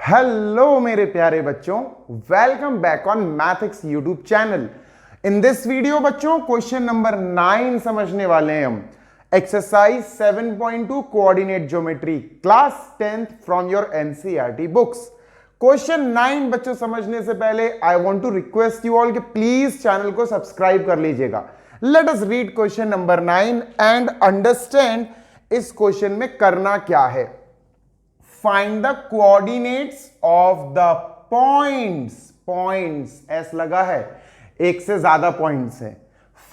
Hello मेरे प्यारे बच्चों, welcome back on Mathics YouTube channel. In this video बच्चों क्वेश्चन नंबर 9 समझने वाले हैं हम। Exercise 7.2 coordinate geometry class 10th from your NCERT books. Question 9 बच्चों समझने से पहले I want to request you all कि प्लीज चैनल को सब्सक्राइब कर लीजिएगा। Let us read question number 9 and understand इस क्वेश्चन में करना क्या है। Find the coordinates of the points S लगा है, एक से ज्यादा पॉइंट्स है।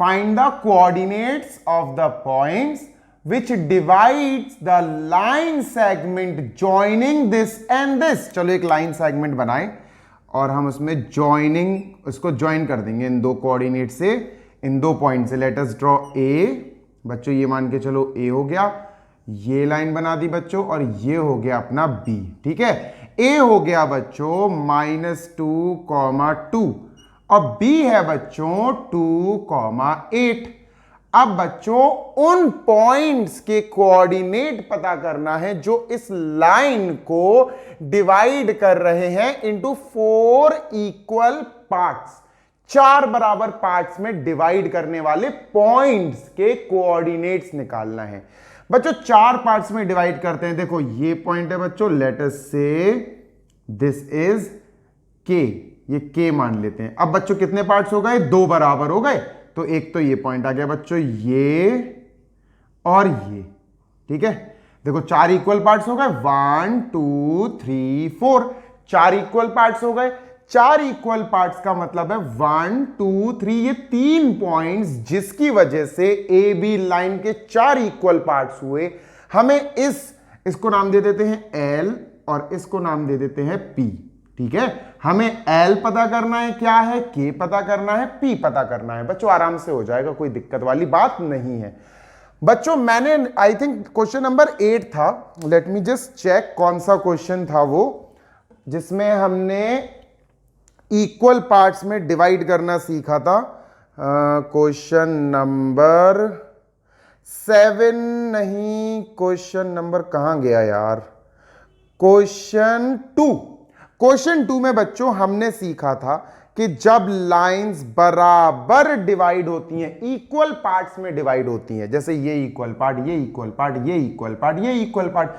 Find the coordinates of the points which divides the line segment joining this and this। चलो एक लाइन सेगमेंट बनाए और हम उसमें जॉइनिंग उसको ज्वाइन कर देंगे इन दो कोऑर्डिनेट से, इन दो पॉइंट से। Let us draw a. बच्चों ये मान के चलो ए हो गया, ये लाइन बना दी बच्चों, और ये हो गया अपना बी। ठीक है, ए हो गया बच्चों -2, और बी है बच्चों 2, 8। अब बच्चों उन पॉइंट्स के कोऑर्डिनेट पता करना है जो इस लाइन को डिवाइड कर रहे हैं इनटू 4 इक्वल पार्ट्स। 4 बराबर पार्ट्स में डिवाइड करने वाले पॉइंट्स के कोऑर्डिनेट्स निकालना है बच्चों। 4 पार्ट्स में डिवाइड करते हैं। देखो ये पॉइंट है बच्चों, लेट अस से दिस इज के, ये के मान लेते हैं। अब बच्चों कितने पार्ट्स हो गए? 2 बराबर हो गए। तो एक तो ये पॉइंट आ गया बच्चों, ये और ये। ठीक है, देखो 4 इक्वल पार्ट्स हो गए, 1 2 3 4। 4 इक्वल पार्ट्स हो गए। 4 इक्वल पार्ट्स का मतलब है 1 2 3, ये 3 पॉइंट्स जिसकी वजह से ए बी लाइन के 4 इक्वल पार्ट्स हुए। हमें इसको नाम दे देते हैं एल और इसको नाम दे देते हैं पी। ठीक है, हमें एल पता करना है, क्या है, के पता करना है, पी पता करना है। बच्चों आराम से हो जाएगा, कोई दिक्कत वाली बात नहीं है। बच्चों मैंने आई थिंक क्वेश्चन नंबर 8 था, लेट मी जस्ट चेक कौन सा क्वेश्चन था वो, जिसमें हमने इक्वल पार्ट्स में डिवाइड करना सीखा था। क्वेश्चन नंबर 7 नहीं, क्वेश्चन नंबर कहां गया यार? क्वेश्चन 2 में बच्चों हमने सीखा था कि जब लाइंस बराबर डिवाइड होती हैं, इक्वल पार्ट्स में डिवाइड होती हैं, जैसे ये इक्वल पार्ट, ये इक्वल पार्ट, ये इक्वल पार्ट, ये इक्वल पार्ट,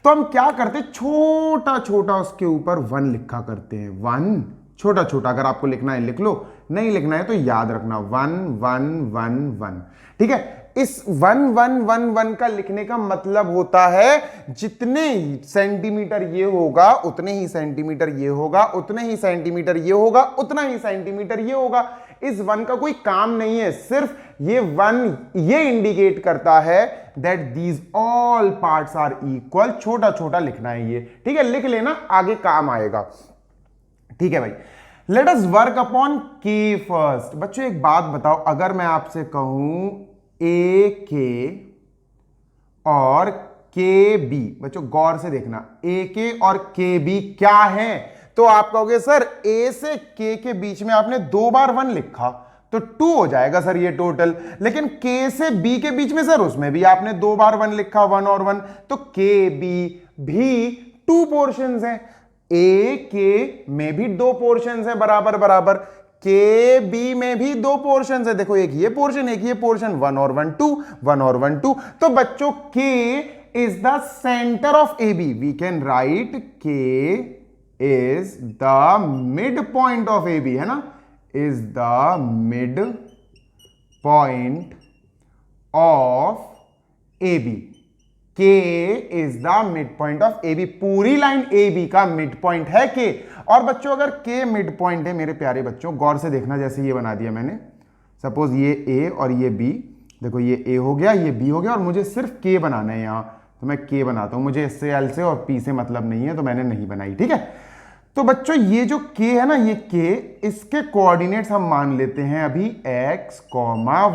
तो हम क्या करते, छोटा छोटा उसके ऊपर 1 लिखा करते हैं। 1 छोटा छोटा, अगर आपको लिखना है लिख लो, नहीं लिखना है तो याद रखना 1 1 1 1। ठीक है, इस 1 1 1 1 का लिखने का मतलब होता है जितने सेंटीमीटर ये होगा उतने ही सेंटीमीटर ये होगा, उतने ही सेंटीमीटर ये होगा, उतना ही सेंटीमीटर ये होगा। इस 1 का कोई काम नहीं है, सिर्फ ये 1 ये इंडिकेट करता है that these all parts are equal. छोटा छोटा लिखना है ये। ठीक है, लिख लेना, आगे काम आएगा। ठीक है भाई, लेट अस वर्क अपॉन के फर्स्ट। बच्चों एक बात बताओ, अगर मैं आपसे कहूं ए के और के बी, बच्चों गौर से देखना, ए के और के बी क्या है, तो आप कहोगे सर ए से के बीच में आपने 2 बार 1 लिखा तो 2 हो जाएगा सर ये टोटल। लेकिन के से बी के बीच में सर उसमें भी आपने 2 बार 1 लिखा, 1 और 1, तो के बी भी 2 पोर्शंस हैं। ए के में भी 2 पोर्शंस है बराबर बराबर, के बी में भी 2 पोर्शंस है। देखो एक ये पोर्शन, एक ये पोर्शन, 1 और 1 2, 1 और 1 2। तो बच्चों K is the centre of A B. We can write K is the mid point of A B, है ना, is the mid point of A B. K is the mid point of A B. पूरी line A B का mid point है K. और बच्चों अगर के mid point है, मेरे प्यारे बच्चों गौर से देखना, जैसे ये बना दिया मैंने, सपोज ये ए और ये बी, देखो ये ए हो गया, ये बी हो गया, और मुझे सिर्फ के बनाना है यहां, तो मैं के बनाता हूं। मुझे इससे एल से और पी से मतलब नहीं है, तो मैंने नहीं बनाई। ठीक है, तो बच्चों ये जो के है ना, ये के, इसके कोऑर्डिनेट्स हम मान लेते हैं अभी x,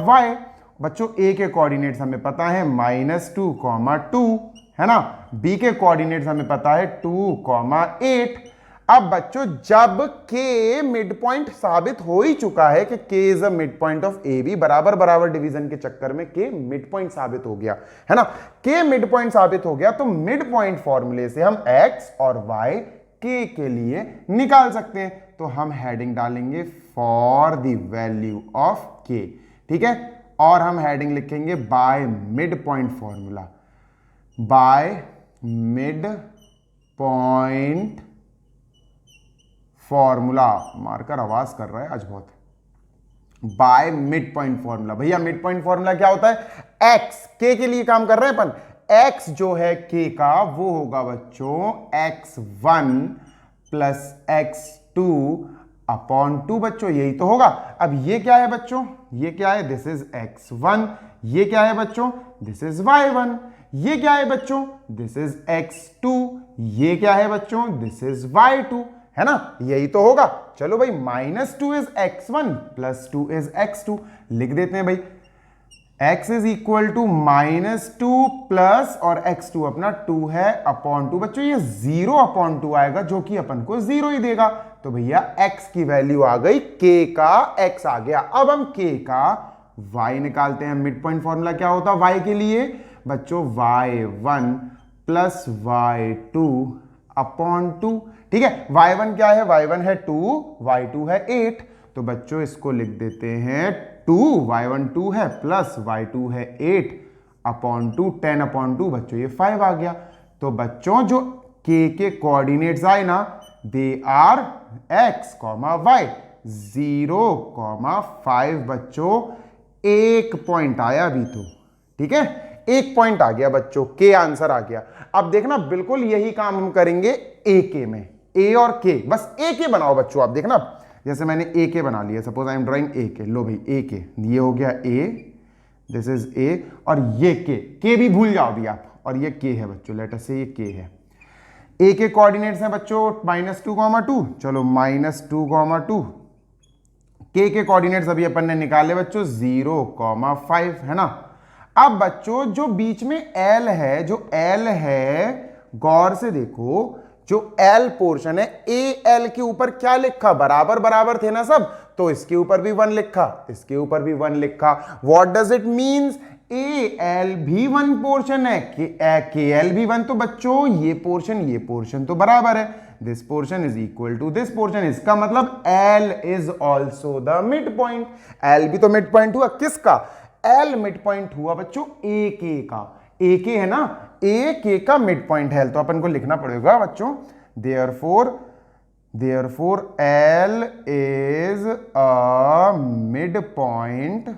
y। बच्चों ए के कोऑर्डिनेट्स हमें पता है -2, 2, है ना। बी के कोऑर्डिनेट्स हमें पता है 2, 8। अब बच्चों जब के मिड पॉइंट साबित हो ही चुका है कि K is a mid point of A B, बराबर बराबर डिवीजन के चक्कर में के मिड पॉइंट साबित हो गया, है ना। के मिड पॉइंट साबित हो गया, तो मिड पॉइंट फॉर्मूले से हम एक्स और वाई k के लिए निकाल सकते हैं। तो हम हेडिंग डालेंगे for the value of k, ठीक है, और हम हेडिंग लिखेंगे by mid point formula, by mid point formula. Marker आवाज कर रहा है आज बहुत। बाय मिड पॉइंट फॉर्मूला, भैया मिड पॉइंट फॉर्मूला क्या होता है? x, k के लिए काम कर रहे हैं अपन। x जो है k का वो होगा बच्चों x1 प्लस x2 अपॉन 2 बच्चों, यही तो होगा। अब ये क्या है बच्चों? ये क्या है? This is x1। ये क्या है बच्चों? This is y1। ये क्या है बच्चों? This is x2। ये क्या है बच्चों? दिस इज y2, है ना, यही तो होगा। चलो भाई, -2 is x1 plus 2 is x2, लिख देते हैं भाई। x is equal to -2 plus और x2 अपना 2 है अपॉन 2। बच्चों ये 0 अपॉन 2 आएगा जो कि अपन को 0 ही देगा। तो भैया x की वैल्यू आ गई, k का x आ गया। अब हम k का y निकालते हैं। मिड पॉइंट फॉर्मूला क्या होता है y के लिए? बच्चों y1 प्लस y2 अपॉन 2, ठीक है। y1 क्या है? y1 है 2, y2 है 8। तो बच्चों इसको लिख देते हैं 2, y1 2 है प्लस y2 है 8 अपॉन 2, 10 अपॉन 2 बच्चों ये 5 आ गया। तो बच्चों जो k के कोऑर्डिनेट्स आए ना, दे आर x, y, 0, 5 बच्चों, एक पॉइंट आया अभी तो, ठीक है, एक पॉइंट आ गया बच्चों, के आंसर आ गया। अब देखना बिल्कुल यही काम हम करेंगे ए के में, ए और के, बस ए के बनाओ बच्चों। आप देखना, जैसे मैंने ए के बना लिया, सपोज आई एम ड्राइंग ए के, लो भाई ए के, ये हो गया ए, दिस इज ए, और ये के भी भूल जाओ अभी आप, और ये के है बच्चों, लेट अस से ये के है। ए के कोऑर्डिनेट्स हैं बच्चों -2, 2, चलो -2, 2, के कोऑर्डिनेट्स अभी अपन ने निकाले बच्चों 0, 5, है ना। अब बच्चों जो बीच में L है, जो L है, गौर से देखो, जो L पोर्शन है, ए एल के ऊपर क्या लिखा? बराबर बराबर थे ना सब, तो इसके ऊपर भी 1 लिखा, इसके ऊपर भी 1 लिखा। What does it means? A L भी 1 पोर्शन है, के एल भी 1, तो बच्चों ये पोर्शन तो बराबर है। This portion is equal to this portion, इसका मतलब L is also the mid point. L भी तो मिड पॉइंट हुआ, किसका? L मिड पॉइंट हुआ बच्चों ए के का। ए के है ना, ए के का मिड पॉइंट है, तो अपन को लिखना पड़ेगा बच्चों, therefore L is a mid point,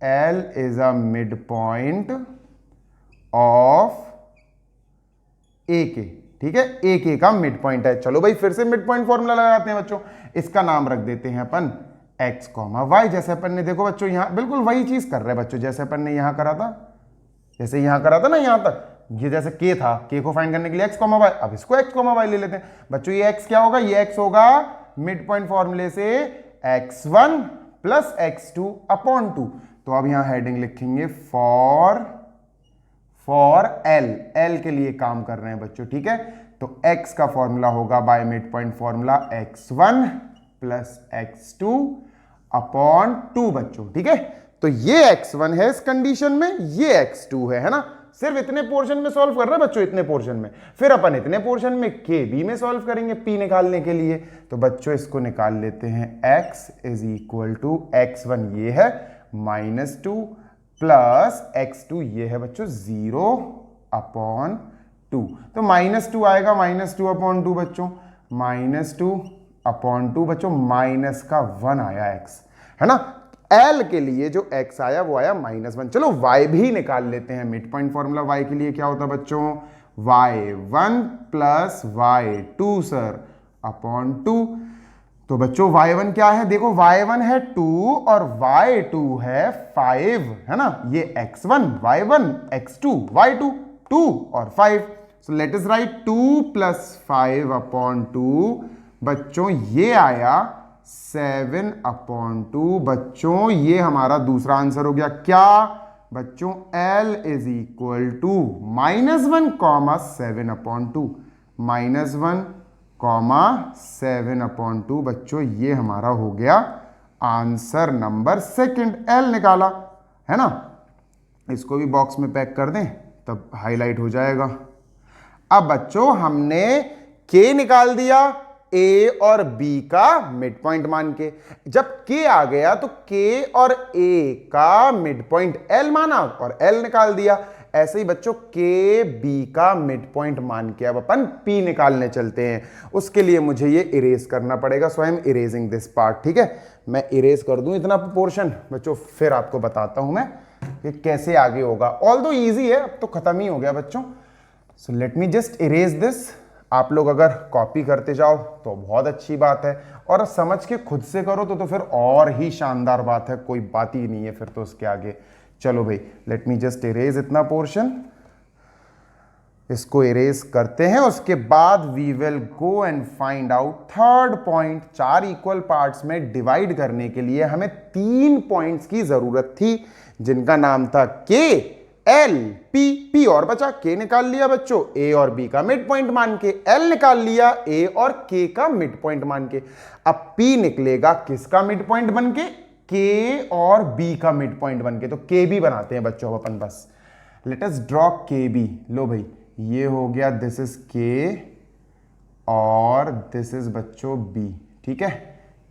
L is a mid point of A K, ठीक है, ए के का मिड पॉइंट है। चलो भाई फिर से मिड पॉइंट फॉर्मूला लगाते हैं बच्चों, इसका नाम रख देते हैं अपन x, y। जैसे अपन ने देखो बच्चों यहां बिल्कुल वही चीज कर रहे हैं बच्चों, जैसे अपन ने यहां करा था, जैसे यहां करा था ना, यहां तक ये जैसे k था, k को फाइंड करने के लिए x, y, अब इसको x, y ले लेते हैं बच्चों। ये x क्या होगा? ये x होगा मिड पॉइंट फॉर्मूले से x1 प्लस x2 अपॉन 2। तो अब यहां हेडिंग लिखेंगे फॉर L के लिए काम कर रहे हैं बच्चों, ठीक है। तो x का फॉर्मूला होगा by mid point formula x1 plus x2 upon 2 बच्चों, ठीक है। तो ये x1 है इस कंडीशन में, ये x2 है ना। सिर्फ इतने पोर्शन में सॉल्व कर रहे हैं बच्चों, इतने पोर्शन में। फिर अपन इतने पोर्शन में के बी में सॉल्व करेंगे p निकालने के लिए। तो बच्चों इसको निकाल लेते हैं, x is equal to x1 ये है -2 प्लस x2 ये है बच्चों 0 अपॉन 2। तो -2 आएगा, -2 अपॉन 2 बच्चों, -2 अपॉन 2 बच्चों, माइनस का 1 आया x, है ना। L के लिए जो x आया वो आया -1। चलो y भी निकाल लेते हैं। मिड पॉइंट फॉर्मूला y के लिए क्या होता है बच्चों? y1 plus y2 sir upon 2। तो बच्चों y1 क्या है? देखो y1 है 2 और y2 है 5, है ना। ये x1 y1 x2 y2, 2 और 5। So let us right 2 plus 5 upon 2 बच्चों, ये आया 7 अपॉन 2 बच्चों। ये हमारा दूसरा आंसर हो गया। क्या बच्चों? L is equal to -1, 7 upon 2, -1, 7 upon 2 बच्चों, ये हमारा हो गया आंसर नंबर सेकंड। L निकाला, है ना। इसको भी बॉक्स में पैक कर दें, तब हाईलाइट हो जाएगा। अब बच्चों हमने k निकाल दिया a और b का मिड पॉइंट मान के। जब k आ गया तो k और a का मिड पॉइंट l माना और l निकाल दिया। ऐसे ही बच्चों k b का मिड पॉइंट मान के अब अपन p निकालने चलते हैं। उसके लिए मुझे ये इरेज करना पड़ेगा, so I am erasing this part. ठीक है, मैं इरेज कर दूं इतना पोर्शन बच्चों, फिर आपको बताता हूं मैं कि कैसे आगे होगा। ऑल्दो इजी है, अब तो खत्म ही हो गया बच्चों। So let me just erase this. आप लोग अगर कॉपी करते जाओ तो बहुत अच्छी बात है, और समझ के खुद से करो तो फिर और ही शानदार बात है, कोई बात ही नहीं है फिर तो उसके आगे। चलो भाई, लेट मी जस्ट इरेज इतना पोर्शन, इसको इरेज करते हैं। उसके बाद we will go and find out third point. 4 equal parts में डिवाइड करने के लिए हमें 3 पॉइंट्स की जरूरत थी, जिनका नाम था के, एल, पी। पी और बचा, के निकाल लिया बच्चों ए और बी का मिड पॉइंट मान के, एल निकाल लिया ए और के का मिड पॉइंट मान के। अब पी निकलेगा किसका मिड पॉइंट बन के, के और बी का मिड पॉइंट बन के। तो के बी बनाते हैं बच्चों अपन बस। लेट अस ड्रॉ के बी। लो भाई, ये हो गया, दिस इज के और दिस इज बच्चों बी। ठीक है,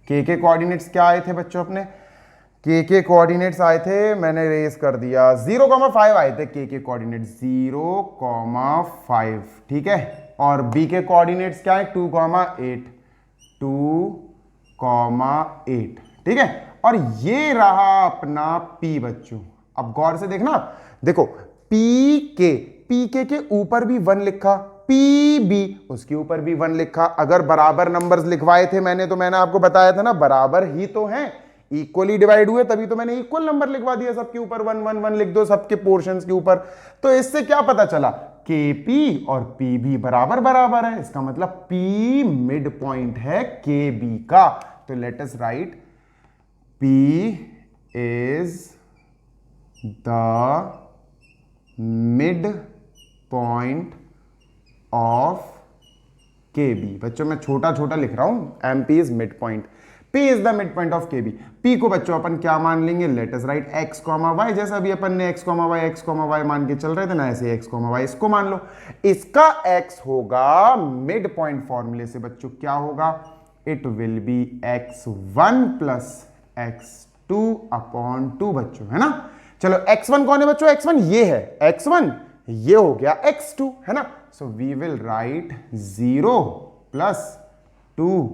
के कोऑर्डिनेट्स क्या आए थे बच्चों अपने, के कोऑर्डिनेट्स आए थे, मैंने रेज कर दिया 0,5 आए थे के कोऑर्डिनेट्स, 0,5। ठीक है, और बी के कोऑर्डिनेट्स क्या है, 2,8, 2,8। ठीक है, और ये रहा अपना P बच्चों। अब गौर से देखना, देखो पी के ऊपर भी 1 लिखा, पी बी उसके ऊपर भी 1 लिखा। अगर बराबर नंबर्स लिखवाए थे मैंने, तो मैंने आपको बताया था ना बराबर ही तो हैं, इक्वली डिवाइड हुए, तभी तो मैंने इक्वल नंबर लिखवा दिया सबके ऊपर, 1 1 1 लिख दो सबके पोर्शंस के ऊपर। तो इससे क्या पता चला, के पी और पी भी बराबर बराबर है, इसका मतलब पी मिड पॉइंट है के बी का। तो let us right P is the mid point of KB। बच्चों मैं छोटा छोटा लिख रहा हूं, MP is mid point, P is the mid point of KB। P को बच्चों अपन क्या मान लेंगे, let us right x, y। जैसा अभी अपन ने x, y मान के चल रहे थे ना, ऐसे x, y इसको मान लो। इसका x होगा मिड पॉइंट फॉर्मूले से बच्चों, क्या होगा, it will be x1 plus x2 upon 2 बच्चों, है ना। चलो x1 कौन है बच्चों, x1 ये है, x1 ये हो गया x2, है ना। So we will write 0 plus 2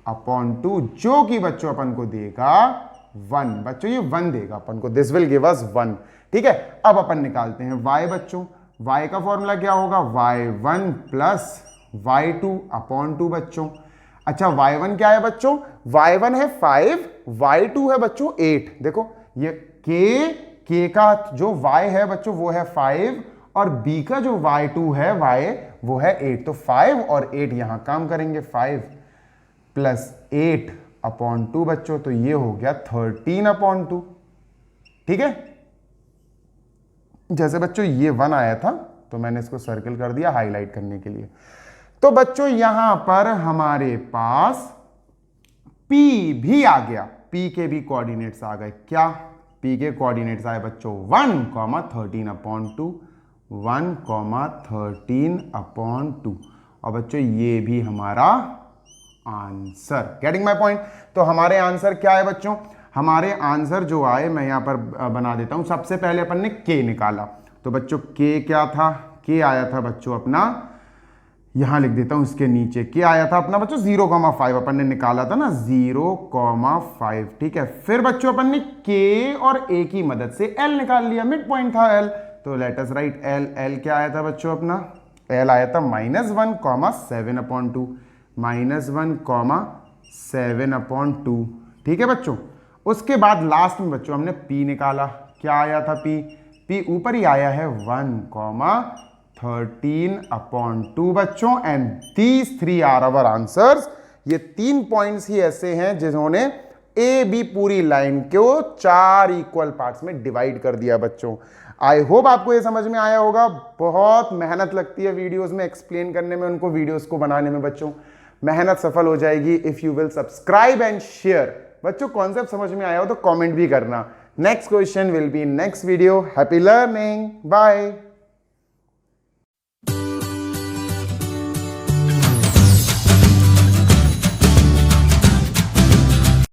upon 2, जो कि बच्चों अपन को देगा 1। बच्चों ये 1 देगा अपन को, दिस विल गिव अस 1। ठीक है, अब अपन निकालते हैं y बच्चों। y का फॉर्मूला क्या होगा, y1 प्लस y2 अपॉन 2 बच्चों। अच्छा, y1 क्या है बच्चों, y1 है 5, y2 है बच्चों 8। देखो ये k का जो y है बच्चों वो है 5, और b का जो y2 है y वो है 8। तो 5 और 8 यहां काम करेंगे, 5 प्लस 8 अपॉन 2 बच्चों, तो ये हो गया 13 अपॉन 2। ठीक है, जैसे बच्चों ये 1 आया था तो मैंने इसको सर्कल कर दिया हाईलाइट करने के लिए। तो बच्चों यहां पर हमारे पास P भी आ गया, P के भी कोऑर्डिनेट्स आ गए। क्या, P के कोऑर्डिनेट्स आए बच्चों 1,13 अपॉन 2, 1,13 अपॉन 2। और बच्चों ये भी हमारा आंसर, गेटिंग माय पॉइंट। तो हमारे आंसर क्या है बच्चों, हमारे आंसर जो आए मैं यहां पर बना देता हूं। सबसे पहले अपन ने K निकाला, तो बच्चों K क्या था, K आया था बच्चों अपना, यहां लिख देता हूं इसके नीचे, क्या आया था अपना बच्चों 0,5 अपन ने निकाला था ना, 0,5। ठीक है, फिर बच्चों अपन ने K और A की मदद से L निकाल लिया, मिड पॉइंट था L। तो let us right L। L क्या आया था बच्चों अपना, L आया था -1,7 अपॉन 2, -1,7 अपॉन 2। ठीक है बच्चों, उसके बाद लास्ट में बच्चों हमने P निकाला, क्या आया था P ऊपर ही आया है 1,13 अपॉन 2 बच्चों। And these 3 are our answers. ये 3 पॉइंट्स ही ऐसे हैं जिन्होंने ए बी पूरी लाइन को 4 इक्वल पार्ट्स में डिवाइड कर दिया बच्चों। आई होप आपको ये समझ में आया होगा। बहुत मेहनत लगती है वीडियोस में एक्सप्लेन करने में, उनको वीडियोस को बनाने में बच्चों। मेहनत सफल हो जाएगी if you will subscribe and share. बच्चों कॉन्सेप्ट समझ में आया हो तो कमेंट भी करना। Next question will be in next video. Happy learning, bye.